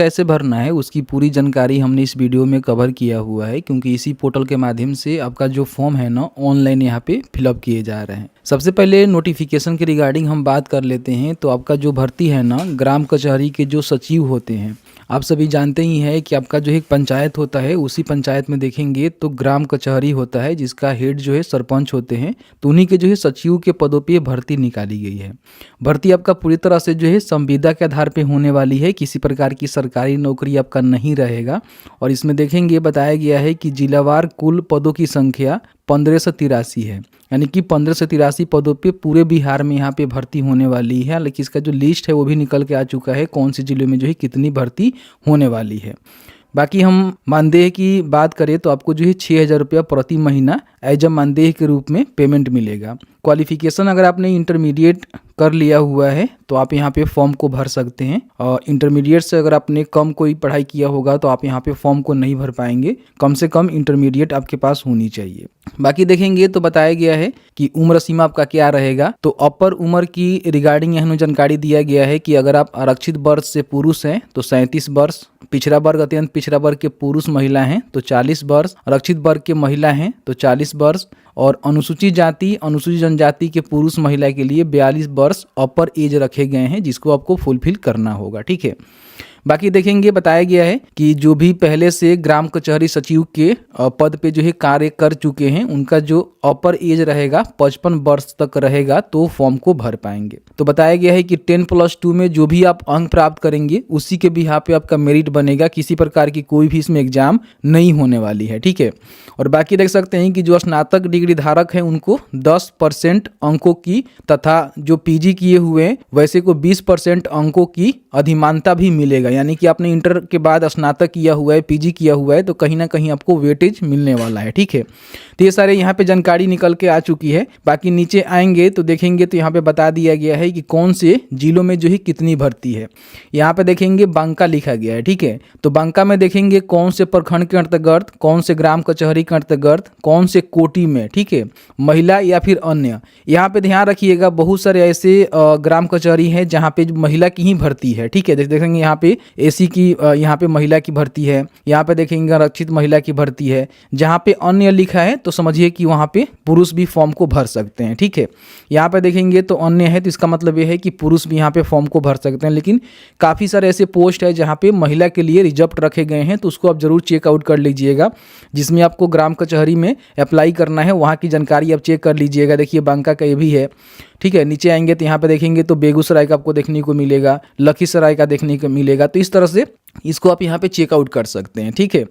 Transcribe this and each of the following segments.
कैसे भरना है उसकी पूरी जानकारी हमने इस वीडियो में कवर किया हुआ है, क्योंकि इसी पोर्टल के माध्यम से आपका जो फॉर्म है ना ऑनलाइन यहाँ पे फिलअप किए जा रहे हैं। सबसे पहले नोटिफिकेशन के रिगार्डिंग हम बात कर लेते हैं। तो आपका जो भर्ती है ना, ग्राम कचहरी के जो सचिव होते हैं, आप सभी जानते ही हैं कि आपका जो एक पंचायत होता है, उसी पंचायत में देखेंगे तो ग्राम कचहरी होता है जिसका हेड जो है सरपंच होते हैं। तो उन्हीं के जो है सचिव के पदों पे भर्ती निकाली गई है। भर्ती आपका पूरी तरह से जो है संविदा के आधार पे होने वाली है, किसी प्रकार की सरकारी नौकरी आपका नहीं रहेगा। और इसमें देखेंगे बताया गया है कि जिलावार कुल पदों की संख्या 1583 है, यानी कि 1583 पदों पे पूरे बिहार में यहाँ पे भर्ती होने वाली है। लेकिन इसका जो लिस्ट है वो भी निकल के आ चुका है, कौन से जिले में जो है कितनी भर्ती होने वाली है। बाकी हम मानदेय की बात करें तो आपको जो है 6000 रुपया प्रति महीना एज अ मानदेय के रूप में पेमेंट मिलेगा। क्वालिफिकेशन अगर आपने इंटरमीडिएट कर लिया हुआ है तो आप यहाँ पे फॉर्म को भर सकते हैं, और इंटरमीडिएट से अगर आपने कम कोई पढ़ाई किया होगा तो आप यहाँ पे फॉर्म को नहीं भर पाएंगे। कम से कम इंटरमीडिएट आपके पास होनी चाहिए। बाकी देखेंगे तो बताया गया है कि उम्र सीमा आपका क्या रहेगा। तो अपर उम्र की रिगार्डिंग यहाँ जानकारी दिया गया है कि अगर आप आरक्षित वर्ग से पुरुष हैं तो 37 वर्ष, पिछड़ा वर्ग अत्यंत पिछड़ा वर्ग के पुरुष महिला हैं तो 40 वर्ष, आरक्षित वर्ग के महिला हैं तो 40 वर्ष, और अनुसूचित जाति अनुसूचित जनजाति के पुरुष महिला के लिए 42 वर्ष अपर एज रखे गए हैं, जिसको आपको फुलफिल करना होगा। ठीक है। बाकी देखेंगे बताया गया है कि जो भी पहले से ग्राम कचहरी सचिव के पद पे जो है कार्य कर चुके हैं, उनका जो अपर एज रहेगा 55 वर्ष तक रहेगा, तो फॉर्म को भर पाएंगे। तो बताया गया है कि 10+2 में जो भी आप अंक प्राप्त करेंगे उसी के बिहार पे आपका मेरिट बनेगा। किसी प्रकार की कोई भी इसमें एग्जाम नहीं होने वाली है। ठीक है। और बाकी देख सकते हैं कि जो स्नातक डिग्री धारक है उनको 10% अंकों की, तथा जो पीजी किए हुए हैं वैसे को 20% अंकों की अधिमानता भी मिलेगा। यानी कि आपने इंटर के बाद स्नातक किया हुआ है, पीजी किया हुआ है, तो कहीं ना कहीं आपको वेटेज मिलने वाला है। ठीक है। तो ये सारे यहाँ पे जानकारी निकल के आ चुकी है। बाकी नीचे आएंगे तो देखेंगे तो यहाँ पे बता दिया गया है कि कौन से जिलों में जो है कितनी भर्ती है। यहाँ पे देखेंगे बांका लिखा गया है। ठीक है। तो बांका में देखेंगे कौन से प्रखंड के अंतर्गत, कौन से ग्राम कचहरी के अंतर्गत, कौन से कोटि में, ठीक है, महिला या फिर अन्य। यहाँ पे ध्यान रखिएगा बहुत सारे ऐसे ग्राम कचहरी है जहाँ पे महिला की ही भर्ती है। ठीक है। देखेंगे यहाँ पे एसी की, यहाँ पे महिला की भर्ती है, यहाँ पे देखेंगे आरक्षित महिला की भर्ती है। जहाँ पे अन्य लिखा है तो समझिए कि वहाँ पे पुरुष भी फॉर्म को भर सकते हैं। ठीक है। यहाँ पे देखेंगे तो अन्य है तो इसका मतलब ये है कि पुरुष भी यहाँ पे फॉर्म को भर सकते हैं। लेकिन काफ़ी सारे ऐसे पोस्ट है जहाँ पे महिला के लिए रिजर्व रखे गए हैं, तो उसको आप जरूर चेकआउट कर लीजिएगा। जिसमें आपको ग्राम कचहरी में अप्लाई करना है वहाँ की जानकारी आप चेक कर लीजिएगा। देखिए बांका का ये भी है। ठीक है। नीचे आएंगे तो यहाँ पे देखेंगे तो बेगूसराय का आपको देखने को मिलेगा, लखीसराय का देखने को मिलेगा। तो इस तरह से इसको आप यहाँ पे चेकआउट कर सकते हैं। ठीक है।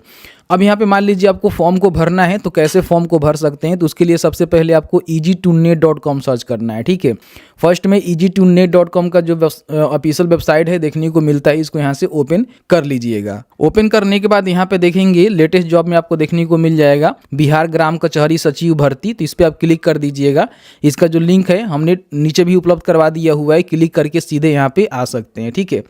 अब यहाँ पे मान लीजिए आपको फॉर्म को भरना है, तो कैसे फॉर्म को भर सकते हैं। तो उसके लिए सबसे पहले आपको easy2net.com सर्च करना है। ठीक है। फर्स्ट में easy2net.com का जो ऑफिशियल वेबसाइट है देखने को मिलता है, इसको यहाँ से ओपन कर लीजिएगा। ओपन करने के बाद यहाँ पे देखेंगे लेटेस्ट जॉब में आपको देखने को मिल जाएगा बिहार ग्राम कचहरी सचिव भर्ती। तो इस पर आप क्लिक कर दीजिएगा। इसका जो लिंक है हमने नीचे भी उपलब्ध करवा दिया हुआ है, क्लिक करके सीधे यहाँ पे आ सकते हैं। ठीक है।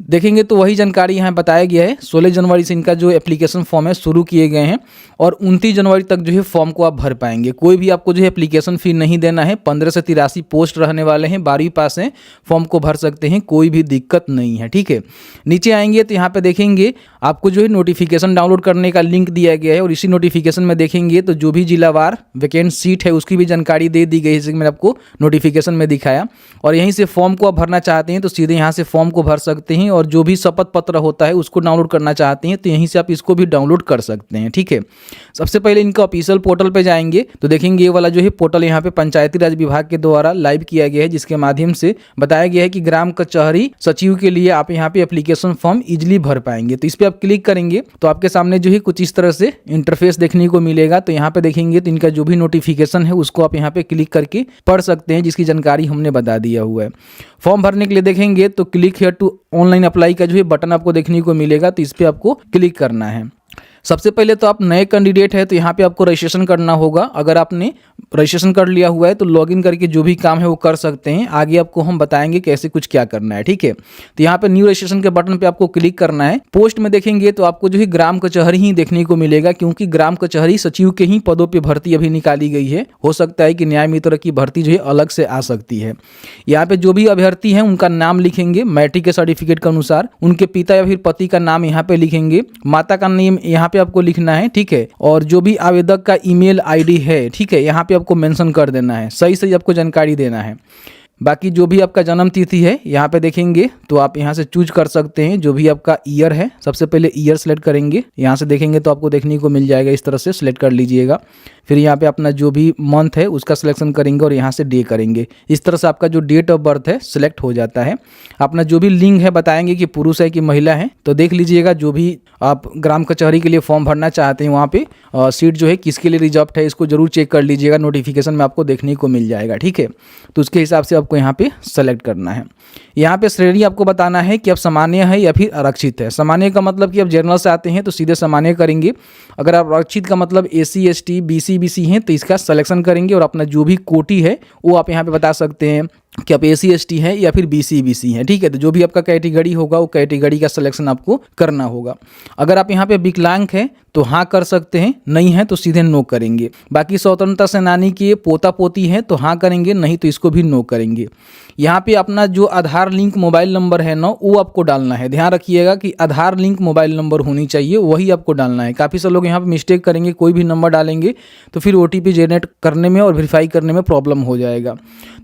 देखेंगे तो वही जानकारी यहाँ बताया गया है। 16 जनवरी से इनका जो एप्लीकेशन फॉर्म है शुरू किए गए हैं, और 29 जनवरी तक जो है फॉर्म को आप भर पाएंगे। कोई भी आपको जो है एप्लीकेशन फ़ी नहीं देना है। 15 से 83 पोस्ट रहने वाले हैं, 12वीं पास हैं, फॉर्म को भर सकते हैं, कोई भी दिक्कत नहीं है। ठीक है। नीचे आएंगे तो यहाँ पे देखेंगे आपको जो है नोटिफिकेशन डाउनलोड करने का लिंक दिया गया है, और इसी नोटिफिकेशन में देखेंगे तो जो भी जिलावार वैकेंट सीट है उसकी भी जानकारी दे दी गई है, जैसे मैंने आपको नोटिफिकेशन में दिखाया। और यहीं से फॉर्म को आप भरना चाहते हैं तो सीधे यहाँ से फॉर्म को भर सकते हैं, और जो भी शपथ पत्र होता है उसको डाउनलोड करना चाहते हैं तो यहीं से आप इसको भी डाउनलोड कर सकते हैं। ठीक है। सबसे पहले इनका ऑफिशियल पोर्टल पे जाएंगे तो देखेंगे ये वाला जो है पोर्टल यहाँ पे पंचायती राज विभाग के द्वारा लाइव किया गया है, जिसके माध्यम से बताया गया है कि ग्राम कचहरी सचिव के लिए आप यहाँ पे एप्लीकेशन फॉर्म इजिली भर पाएंगे। तो इस पर आप क्लिक करेंगे तो आपके सामने जो है कुछ इस तरह से इंटरफेस देखने को मिलेगा। तो यहाँ पे देखेंगे तो इनका जो भी नोटिफिकेशन है उसको आप यहाँ पे क्लिक करके पढ़ सकते हैं, जिसकी जानकारी हमने बता दिया हुआ है। फॉर्म भरने के लिए देखेंगे तो click here to online apply का जो है बटन आपको देखने को मिलेगा, तो इस पर आपको क्लिक करना है। सबसे पहले तो आप नए कैंडिडेट है तो यहाँ पे आपको रजिस्ट्रेशन करना होगा। अगर आपने रजिस्ट्रेशन कर लिया हुआ है तो लॉगिन करके जो भी काम है वो कर सकते हैं। आगे आपको हम बताएंगे कैसे कुछ क्या करना है, ठीक है। तो यहाँ पे न्यू रजिस्ट्रेशन के बटन पे आपको क्लिक करना है। पोस्ट में देखेंगे तो आपको जो है ग्राम कचहरी ही देखने को मिलेगा, क्योंकि ग्राम कचहरी सचिव के ही पदों पे भर्ती अभी निकाली गई है। हो सकता है कि न्याय मित्र की भर्ती जो है अलग से आ सकती है। यहाँ पे जो भी अभ्यर्थी हैं उनका नाम लिखेंगे मैट्रिक के सर्टिफिकेट के अनुसार, उनके पिता या फिर पति का नाम यहाँ पे लिखेंगे, माता का नेम यहाँ पे आपको लिखना है, ठीक है। और जो भी आवेदक का ईमेल आईडी है, ठीक है, यहाँ पे आपको मेंशन कर देना है, सही सही आपको जानकारी देना है। बाकी जो भी आपका जन्म तिथि है यहाँ पे देखेंगे तो आप यहाँ से चूज कर सकते हैं जो भी आपका ईयर है। सबसे पहले ईयर सेलेक्ट करेंगे, यहाँ से देखेंगे तो आपको देखने को मिल जाएगा, इस तरह से सिलेक्ट कर लीजिएगा। फिर यहाँ पे अपना जो भी मंथ है उसका सिलेक्शन करेंगे और यहाँ से डे करेंगे। इस तरह से आपका जो डेट ऑफ बर्थ है सिलेक्ट हो जाता है। अपना जो भी लिंग है बताएंगे कि पुरुष है कि महिला है, तो देख लीजिएगा जो भी आप ग्राम कचहरी के लिए फॉर्म भरना चाहते हैं वहाँ पे सीट जो है किसके लिए रिजर्व है इसको जरूर चेक कर लीजिएगा, नोटिफिकेशन में आपको देखने को मिल जाएगा, ठीक है। तो उसके हिसाब से आपको यहाँ पे सेलेक्ट करना है। यहाँ पे श्रेणी आपको बताना है कि आप सामान्य है या फिर आरक्षित है। सामान्य का मतलब कि आप जनरल से आते हैं तो सीधे सामान्य करेंगे। अगर आप आरक्षित का मतलब SC ST BC BC हैं तो इसका सिलेक्शन करेंगे और अपना जो भी कोटि है वो आप यहाँ पे बता सकते हैं कि आप SC ST हैं या फिर BC BC हैं, ठीक है। तो जो भी आपका कैटेगरी होगा वो कैटेगरी का सिलेक्शन आपको करना होगा। अगर आप यहाँ पे विकलांग हैं तो हाँ कर सकते हैं, नहीं है तो सीधे नो करेंगे। बाकी स्वतंत्रता सेनानी के पोता पोती हैं तो हाँ करेंगे, नहीं तो इसको भी नो करेंगे। यहाँ पे अपना जो आधार लिंक मोबाइल नंबर है ना वो आपको डालना है। ध्यान रखिएगा कि आधार लिंक मोबाइल नंबर होनी चाहिए, वही आपको डालना है। काफ़ी सारे लोग यहाँ पे मिस्टेक करेंगे, कोई भी नंबर डालेंगे तो फिर OTP जनरेट करने में और वेरीफाई करने में प्रॉब्लम हो जाएगा।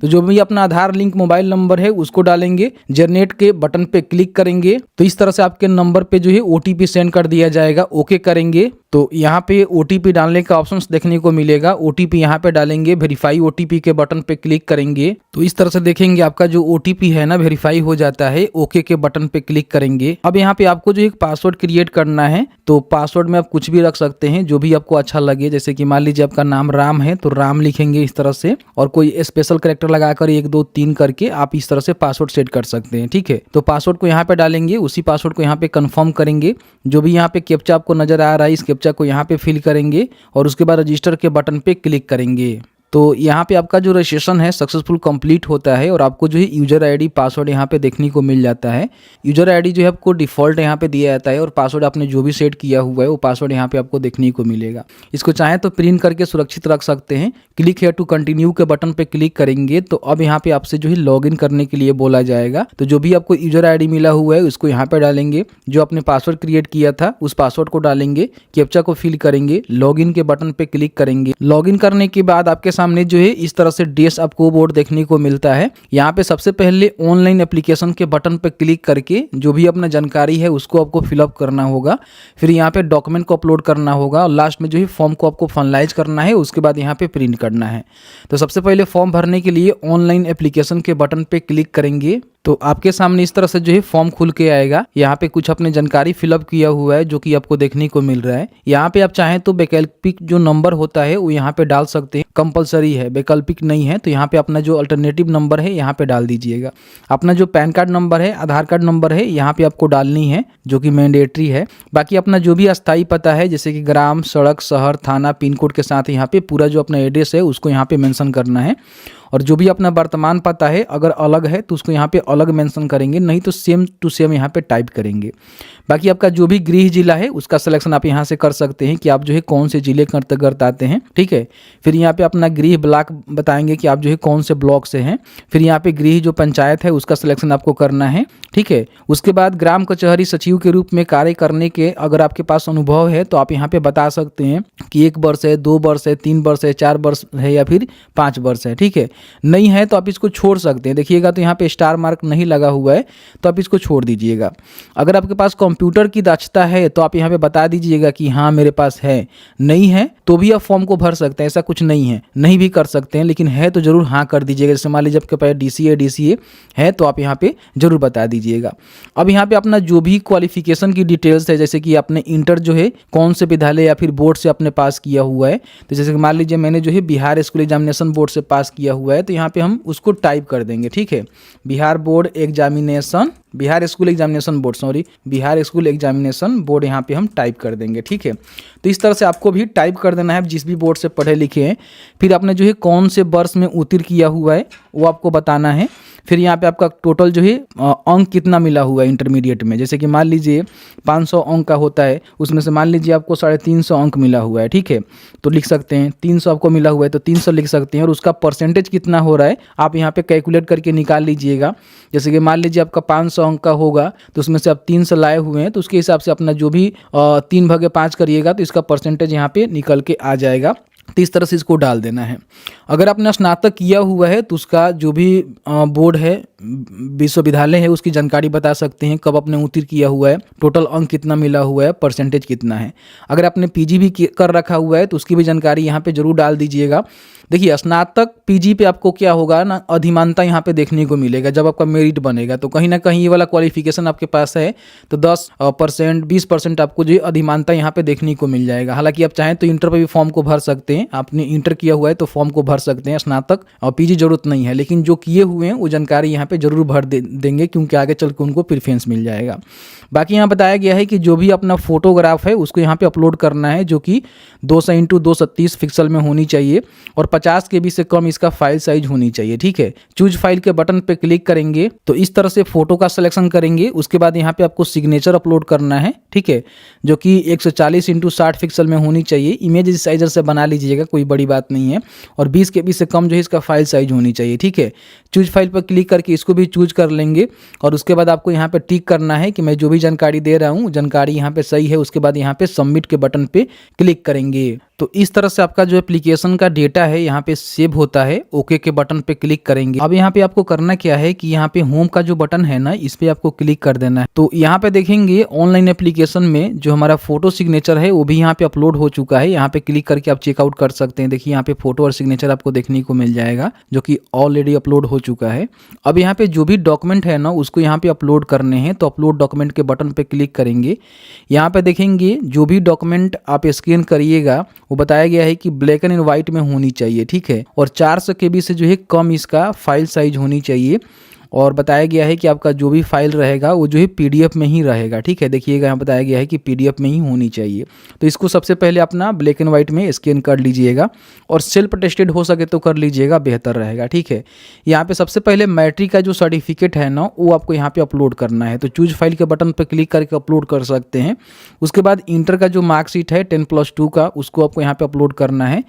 तो जो भी अपना आधार लिंक मोबाइल नंबर है उसको डालेंगे, जनरेट के बटन पे क्लिक करेंगे तो इस तरह से आपके नंबर पे जो है OTP सेंड कर दिया जाएगा। ओके करेंगे तो यहाँ पे OTP डालने का ऑप्शन देखने को मिलेगा। OTP यहाँ पे डालेंगे, वेरीफाई OTP के बटन पे क्लिक करेंगे तो इस तरह से देखेंगे आपका जो OTP है ना वेरीफाई हो जाता है। ओके के बटन पे क्लिक करेंगे। अब यहाँ पे आपको जो एक पासवर्ड क्रिएट करना है, तो पासवर्ड में आप कुछ भी रख सकते हैं जो भी आपको अच्छा लगे। जैसे कि मान लीजिए आपका नाम राम है तो राम लिखेंगे इस तरह से, और कोई स्पेशल कैरेक्टर लगाकर 1 2 3 करके आप इस तरह से पासवर्ड सेट कर सकते हैं, ठीक है। तो पासवर्ड को यहाँ पे डालेंगे, उसी पासवर्ड को यहाँ पे कंफर्म करेंगे। जो भी यहाँ पे कैप्चा आपको नजर आ रहा है इस कैप्चा को यहाँ पे फिल करेंगे और उसके बाद रजिस्टर के बटन पे क्लिक करेंगे। तो यहाँ पे आपका जो रजिस्ट्रेशन है सक्सेसफुल कंप्लीट होता है और आपको जो है यूजर आईडी पासवर्ड यहाँ पे देखने को मिल जाता है। यूजर आईडी जो है आपको डिफ़ॉल्ट यहाँ पे दिया जाता है और पासवर्ड आपने जो भी सेट किया हुआ है वो पासवर्ड यहाँ पे आपको देखने को मिलेगा। इसको चाहें तो प्रिंट करके सुरक्षित रख सकते हैं। क्लिक हेयर टू कंटिन्यू के बटन पे क्लिक करेंगे तो अब यहाँ पे आपसे जो है लॉगिन करने के लिए बोला जाएगा। तो जो भी आपको यूजर आईडी मिला हुआ है उसको यहाँ पे डालेंगे, जो आपने पासवर्ड क्रिएट किया था उस पासवर्ड को डालेंगे, कैप्चा को फिल करेंगे, लॉगिन के बटन पे क्लिक करेंगे। लॉगिन करने के बाद आपके सामने जो है इस तरह से डैश आपको बोर्ड देखने को मिलता है। यहाँ पे सबसे पहले ऑनलाइन एप्लीकेशन के बटन पे क्लिक करके जो भी अपना जानकारी है उसको आपको फिलअप करना होगा। फिर यहाँ पे डॉक्यूमेंट को अपलोड करना होगा और लास्ट में जो है फॉर्म को आपको फाइनलाइज करना है, उसके बाद यहाँ पे प्रिंट करना है। तो सबसे पहले फॉर्म भरने के लिए ऑनलाइन एप्लीकेशन के बटन पे क्लिक करेंगे तो आपके सामने इस तरह से जो है फॉर्म खुल के आएगा। यहाँ पे कुछ अपने जानकारी फिलअप किया हुआ है जो कि आपको देखने को मिल रहा है। यहाँ पे आप चाहें तो वैकल्पिक जो नंबर होता है वो यहाँ पे डाल सकते हैं, कंपलसरी है, वैकल्पिक नहीं है। तो यहाँ पे अपना जो अल्टरनेटिव नंबर है यहाँ पे डाल दीजिएगा। अपना जो पैन कार्ड नंबर है, आधार कार्ड नंबर है यहाँ पे आपको डालनी है जो कि मैंडेटरी है। बाकी अपना जो भी अस्थायी पता है जैसे कि ग्राम, सड़क, शहर, थाना, पिन कोड के साथ यहाँ पे पूरा जो अपना एड्रेस है उसको यहाँ पे मेंशन करना है। और जो भी अपना वर्तमान पता है अगर अलग है तो उसको यहाँ पे अलग मेंशन करेंगे, नहीं तो सेम टू सेम यहाँ पे टाइप करेंगे। बाकी आपका जो भी गृह जिला है उसका सिलेक्शन आप यहाँ से कर सकते हैं कि आप जो है कौन से जिले के अंतर्गत आते हैं, ठीक है। फिर यहाँ पे अपना गृह ब्लॉक बताएंगे कि आप जो है कौन से ब्लॉक से हैं। फिर यहाँ पे गृह जो पंचायत है उसका सिलेक्शन आपको करना है, ठीक है। उसके बाद ग्राम कचहरी सचिव के रूप में कार्य करने के अगर आपके पास अनुभव है तो आप यहाँ पे बता सकते हैं कि 1 वर्ष है, 2 वर्ष है, 3 वर्ष है, 4 वर्ष है या फिर 5 वर्ष है, ठीक है। नहीं है तो आप इसको छोड़ सकते हैं। देखिएगा तो यहाँ पे स्टार मार्क नहीं लगा हुआ है तो आप इसको छोड़ दीजिएगा। अगर आपके पास कंप्यूटर की दक्षता है तो आप यहाँ पे बता दीजिएगा कि हाँ मेरे पास है। नहीं है तो भी आप फॉर्म को भर सकते हैं, ऐसा कुछ नहीं है, नहीं भी कर सकते हैं, लेकिन है तो जरूर हाँ कर दीजिएगा। जैसे मान लीजिए आपके पास DCA है तो आप यहाँ पे जरूर बता दीजिएगा। अब यहाँ पे अपना जो भी क्वालिफिकेशन की डिटेल्स है जैसे कि आपने इंटर जो है कौन से विद्यालय या फिर बोर्ड से अपने पास किया हुआ है। तो जैसे कि मान लीजिए मैंने जो है बिहार स्कूल एग्जामिनेशन बोर्ड से पास किया हुआ है हुआ है तो यहाँ पे हम उसको टाइप कर देंगे, ठीक है। बिहार स्कूल एग्जामिनेशन बोर्ड यहाँ पे हम टाइप कर देंगे, ठीक है। तो इस तरह से आपको भी टाइप कर देना है जिस भी बोर्ड से पढ़े लिखे हैं। फिर आपने जो है कौन से वर्ष में उत्तीर्ण किया हुआ है वो आपको बताना है। फिर यहाँ पे आपका टोटल जो है अंक कितना मिला हुआ है इंटरमीडिएट में, जैसे कि मान लीजिए 500 अंक का होता है, उसमें से मान लीजिए आपको 350 अंक मिला हुआ है, ठीक है। तो लिख सकते हैं 300 आपको मिला हुआ है तो 300 लिख सकते हैं, और उसका परसेंटेज कितना हो रहा है आप यहाँ पे कैलकुलेट करके निकाल लीजिएगा। जैसे कि मान लीजिए आपका 500 अंक का होगा तो उसमें से आप 300 लाए हुए हैं, तो उसके हिसाब से अपना जो भी 3/5 करिएगा तो इसका परसेंटेज यहाँ पे निकल के आ जाएगा। तो इस तरह से इसको डाल देना है। अगर आपने स्नातक किया हुआ है तो उसका जो भी बोर्ड है, विश्वविद्यालय है, उसकी जानकारी बता सकते हैं, कब आपने उत्तीर्ण किया हुआ है, टोटल अंक कितना मिला हुआ है, परसेंटेज कितना है। अगर आपने पीजी भी कर रखा हुआ है तो उसकी भी जानकारी यहाँ पे जरूर डाल दीजिएगा। देखिए स्नातक पीजी पे आपको क्या होगा ना, अधिमानता यहाँ पे देखने को मिलेगा जब आपका मेरिट बनेगा, तो कहीं ना कहीं ये वाला क्वालिफिकेशन आपके पास है तो 10% 20% आपको जो अधिमानता यहाँ पे देखने को मिल जाएगा। हालांकि आप चाहें तो इंटर पे भी फॉर्म को भर सकते हैं, आपने इंटर किया हुआ है तो फॉर्म को भर सकते हैं, स्नातक और पीजी जरूरत नहीं है, लेकिन जो किए हुए हैं वो जानकारी यहाँ पे जरूर भर देंगे क्योंकि आगे चल के उनको प्रेफरेंस मिल जाएगा। बाकी यहाँ बताया गया है कि जो भी अपना फोटोग्राफ है उसको यहाँ पे अपलोड करना है, जो कि 200x230 पिक्सल में होनी चाहिए और 50 KB से कम इसका फाइल साइज होनी चाहिए, ठीक है। चूज फाइल के बटन पे क्लिक करेंगे तो इस तरह से फोटो का सिलेक्शन करेंगे। उसके बाद यहाँ पे आपको सिग्नेचर अपलोड करना है, ठीक है, जो कि 140x60 पिक्सल में होनी चाहिए। इमेज साइजर से बना लीजिएगा, कोई बड़ी बात नहीं है, और 20 KB से कम जो है इसका फाइल साइज होनी चाहिए, ठीक है। चूज फाइल पर क्लिक करके इसको भी चूज कर लेंगे और उसके बाद आपको यहाँ पे टिक करना है कि मैं जो भी जानकारी दे रहा हूँ जानकारी यहाँ पे सही है। उसके बाद यहाँ पे सबमिट के बटन पे क्लिक करेंगे। तो इस तरह से आपका जो एप्लीकेशन का डेटा है यहाँ पे सेव होता है। ओके के बटन पे क्लिक करेंगे। अब यहाँ पे आपको करना क्या है कि यहाँ पे होम का जो बटन है ना, इस पे आपको क्लिक कर देना है। तो यहाँ पे देखेंगे ऑनलाइन एप्लीकेशन में जो हमारा फोटो सिग्नेचर है वो भी यहाँ पे अपलोड हो चुका है। यहाँ पे क्लिक करके आप चेकआउट कर सकते हैं। देखिए यहाँ पे फोटो और सिग्नेचर आपको देखने को मिल जाएगा जो कि ऑलरेडी अपलोड हो चुका है। अब यहाँ पे जो भी डॉक्यूमेंट है ना उसको यहाँ पे अपलोड करने हैं, तो अपलोड डॉक्यूमेंट के बटन पे क्लिक करेंगे। यहाँ पे देखेंगे जो भी डॉक्यूमेंट आप स्कैन करिएगा वो बताया गया है कि ब्लैक एंड व्हाइट में होनी चाहिए, ठीक है, और 400 KB से जो है कम इसका फाइल साइज होनी चाहिए। और बताया गया है कि आपका जो भी फाइल रहेगा वो जो है PDF में ही रहेगा, ठीक है। देखिएगा यहाँ बताया गया है कि PDF में ही होनी चाहिए। तो इसको सबसे पहले अपना ब्लैक एंड व्हाइट में स्कैन कर लीजिएगा और सेल्फ अटेस्टेड हो सके तो कर लीजिएगा, बेहतर रहेगा, ठीक है। यहाँ पे सबसे पहले मैट्रिक का जो सर्टिफिकेट है ना वो आपको यहाँ पे अपलोड करना है। तो चूज फाइल के बटन पर क्लिक करके अपलोड कर सकते हैं। उसके बाद इंटर का जो मार्कशीट है 10+2 का उसको आपको यहाँ पे अपलोड करना है।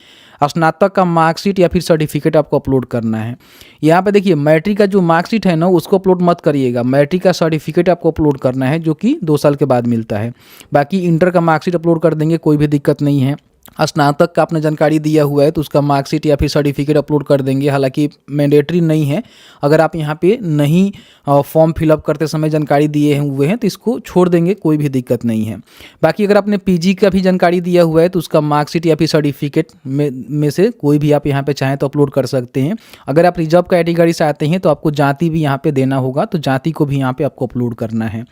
स्नातक का मार्कशीट या फिर सर्टिफिकेट आपको अपलोड करना है। यहाँ पे देखिए मैट्रिक का जो मार्कशीट है ना उसको अपलोड मत करिएगा, मैट्रिक का सर्टिफिकेट आपको अपलोड करना है जो कि 2 साल के बाद मिलता है। बाकी इंटर का मार्कशीट अपलोड कर देंगे, कोई भी दिक्कत नहीं है। स्नातक का आपने जानकारी दिया हुआ है तो उसका मार्कशीट या फिर सर्टिफिकेट अपलोड कर देंगे, हालांकि मैंडेटरी नहीं है। अगर आप यहाँ पे नहीं फॉर्म फिलअप करते समय जानकारी दिए हुए हैं तो इसको छोड़ देंगे, कोई भी दिक्कत नहीं है। बाकी अगर आपने पीजी का भी जानकारी दिया हुआ है तो उसका मार्कशीट या फिर सर्टिफिकेट में से कोई भी आप यहाँ पे चाहें तो अपलोड कर सकते हैं। अगर आप रिजर्व कैटेगरी से आते हैं तो आपको जाति भी यहाँ पे देना होगा, तो जाति को भी यहाँ पे आपको अपलोड करना है।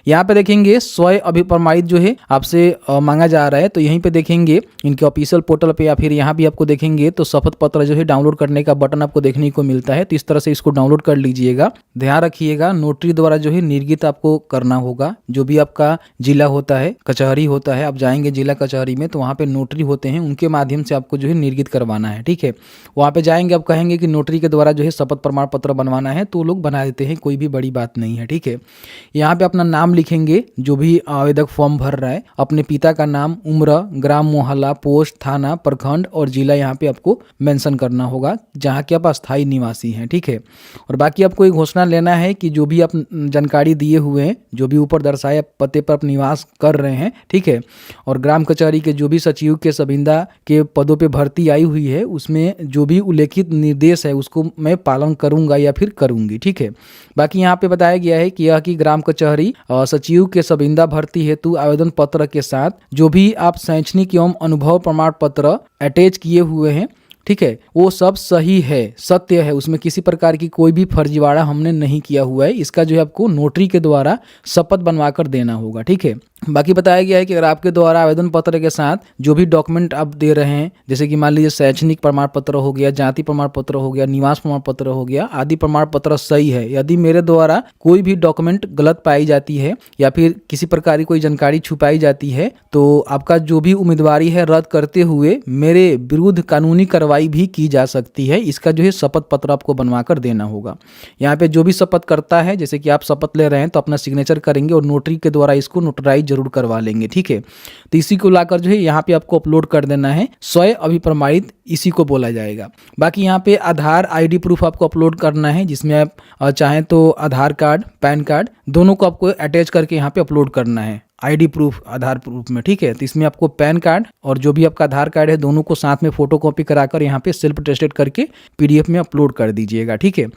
यहाँ पे देखेंगे स्वयं अभिप्रमाणित जो है आपसे मांगा जा रहा है, तो यहीं पे देखेंगे इनके ऑफिशियल पोर्टल पे या फिर यहाँ भी आपको देखेंगे तो शपथ पत्र जो है डाउनलोड करने का बटन आपको देखने को मिलता है। तो इस तरह से इसको डाउनलोड कर लीजिएगा। ध्यान रखिएगा नोटरी द्वारा जो है निर्गत आपको करना होगा। जो भी आपका जिला होता है, कचहरी होता है, आप जाएंगे जिला कचहरी में तो वहाँ पे नोटरी होते हैं, उनके माध्यम से आपको जो है निर्गत करवाना है, ठीक है। वहाँ पे जाएंगे, आप कहेंगे कि नोटरी के द्वारा जो है शपथ प्रमाण पत्र बनवाना है तो लोग बना देते हैं, कोई भी बड़ी बात नहीं है, ठीक है। यहाँ पे अपना नाम लिखेंगे, जो भी आवेदक फॉर्म भर रहा है, अपने पिता का नाम, उम्र, ग्राम, मोहल्ला, पोस्ट, थाना, प्रखंड और जिला यहाँ पे आपको मेंशन करना होगा जहाँ के आप अस्थायी निवासी हैं, ठीक है। और बाकी आपको एक घोषणा लेना है कि जो भी आप जानकारी दिए हुए हैं, जो भी ऊपर दर्शाए पते पर आप निवास कर रहे हैं, ठीक है, और ग्राम कचहरी के जो भी सचिव के सबिंदा के पदों पे भर्ती आई हुई है उसमें जो भी उल्लेखित निर्देश है उसको मैं पालन करूंगा या फिर करूंगी, ठीक है। बाकी यहाँ पे बताया गया है कि यह कि ग्राम कचहरी सचिव के सबिंदा भर्ती हेतु आवेदन पत्र के साथ जो भी आप शैक्षणिक एवं अनुभव प्रमाण पत्र अटैच किए हुए हैं, ठीक है, वो सब सही है, सत्य है, उसमें किसी प्रकार की कोई भी फर्जीवाड़ा हमने नहीं किया हुआ है। इसका जो है आपको नोटरी के द्वारा शपथ बनवा कर देना होगा, ठीक है। बाकी बताया गया है कि अगर आपके द्वारा आवेदन पत्र के साथ जो भी डॉक्यूमेंट आप दे रहे हैं, जैसे कि मान लीजिए शैक्षणिक प्रमाण पत्र हो गया, जाति प्रमाण पत्र हो गया, निवास प्रमाण पत्र हो गया, आदि प्रमाण पत्र सही है। यदि मेरे द्वारा कोई भी डॉक्यूमेंट गलत पाई जाती है या फिर किसी प्रकार की कोई जानकारी छुपाई जाती है, तो आपका जो भी उम्मीदवारी है रद्द करते हुए मेरे विरुद्ध कानूनी कार्रवाई भी की जा सकती है। इसका जो है शपथ पत्र आपको बनवा कर देना होगा। यहाँ पे जो भी शपथ करता है, जैसे कि आप शपथ ले रहे हैं तो अपना सिग्नेचर करेंगे और नोटरी के द्वारा इसको नोटराइज जरूर करवा लेंगे, ठीक है। तो इसी को लाकर जो है यहाँ पे आपको अपलोड कर देना है। स्वयं अभिप्रमाणित इसी को बोला जाएगा। बाकी यहाँ पे आधार आईडी प्रूफ आपको अपलोड करना है, जिसमें आप चाहें तो आधार कार्ड, पैन कार्ड दोनों को आपको अटैच करके यहाँ पे अपलोड करना है आईडी प्रूफ आधार प्रूफ में, ठीक है। तो इसमें आपको पैन कार्ड और जो भी आपका आधार कार्ड है दोनों को साथ में फोटोकॉपी कराकर यहाँ पे सेल्फ अटेस्टेड करके पीडीएफ में अपलोड कर दीजिएगा, ठीक है।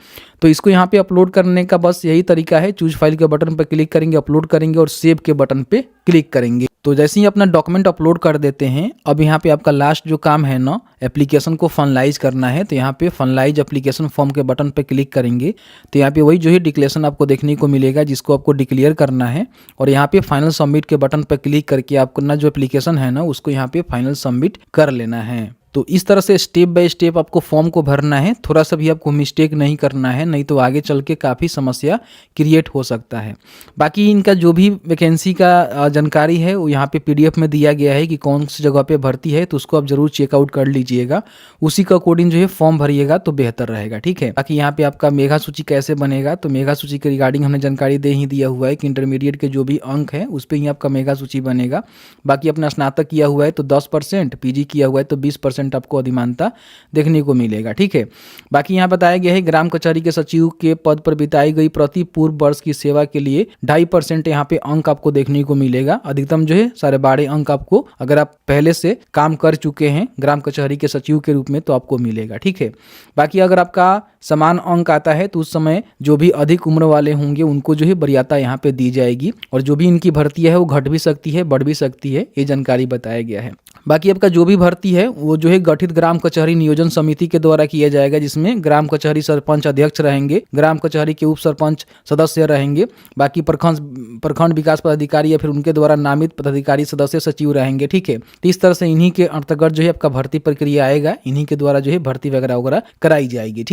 तो इसको यहाँ पे अपलोड करने का बस यही तरीका है। चूज फाइल के बटन पर क्लिक करेंगे, अपलोड करेंगे और सेव के बटन पे क्लिक करेंगे। तो जैसे ही अपना डॉक्यूमेंट अपलोड कर देते हैं, अब यहाँ पे आपका लास्ट जो काम है ना, एप्लीकेशन को फाइनलाइज करना है। तो यहाँ पे फाइनलाइज एप्लीकेशन फॉर्म के बटन पे क्लिक करेंगे तो यहाँ पे वही जो है डिक्लेरेशन आपको देखने को मिलेगा, जिसको आपको डिक्लेयर करना है। और यहाँ पे फाइनल सबमिट के बटन पर क्लिक करके आपको ना जो एप्लीकेशन है ना उसको यहाँ पे फाइनल सबमिट कर लेना है। तो इस तरह से स्टेप बाय स्टेप आपको फॉर्म को भरना है। थोड़ा सा भी आपको मिस्टेक नहीं करना है, नहीं तो आगे चल के काफ़ी समस्या क्रिएट हो सकता है। बाकी इनका जो भी वैकेंसी का जानकारी है वो यहाँ पे पीडीएफ में दिया गया है कि कौन सी जगह पे भर्ती है, तो उसको आप जरूर चेकआउट कर लीजिएगा। उसी के अकॉर्डिंग जो है फॉर्म भरिएगा तो बेहतर रहेगा, ठीक है। बाकी यहाँ पे आपका मेगा सूची कैसे बनेगा, तो मेगा सूची के रिगार्डिंग हमने जानकारी दे ही दिया हुआ है कि इंटरमीडिएट के जो भी अंक है उस पर ही आपका मेगा सूची बनेगा। बाकी अपना स्नातक किया हुआ है तो 10%, पीजी किया हुआ है तो 20% आपको अधिमानता देखने को मिलेगा, ठीक है। बाकी यहाँ बताया गया है ग्राम कचहरी के सचिव के पद पर बिताई गई प्रति पूर्व वर्ष की सेवा के लिए 2.5% यहाँ पे अंक आपको देखने को मिलेगा। अधिकतम जो है 12.5 अंक आपको, अगर आप पहले से काम कर चुके हैं ग्राम कचहरी के सचिव के रूप में, तो आपको मिलेगा, ठीक है। बाकी अगर आपका समान अंक आता है तो उस समय जो भी अधिक उम्र वाले होंगे उनको जो है वरीयता यहाँ पे दी जाएगी। और जो भी इनकी भर्ती है वो घट भी सकती है, बढ़ भी सकती है, ये जानकारी बताया गया है। बाकी आपका जो भी भर्ती है वो जो है गठित ग्राम कचहरी नियोजन समिति के द्वारा किया जाएगा, जिसमें ग्राम कचहरी सरपंच अध्यक्ष रहेंगे, ग्राम कचहरी के उप सरपंच सदस्य रहेंगे, बाकी प्रखंड विकास पदाधिकारी या फिर उनके द्वारा नामित पदाधिकारी सदस्य सचिव रहेंगे, ठीक है। तो इस तरह से इन्हीं के अंतर्गत जो है आपका भर्ती प्रक्रिया आएगा, इन्हीं के द्वारा जो है भर्ती वगैरह कराई जाएगी, ठीक।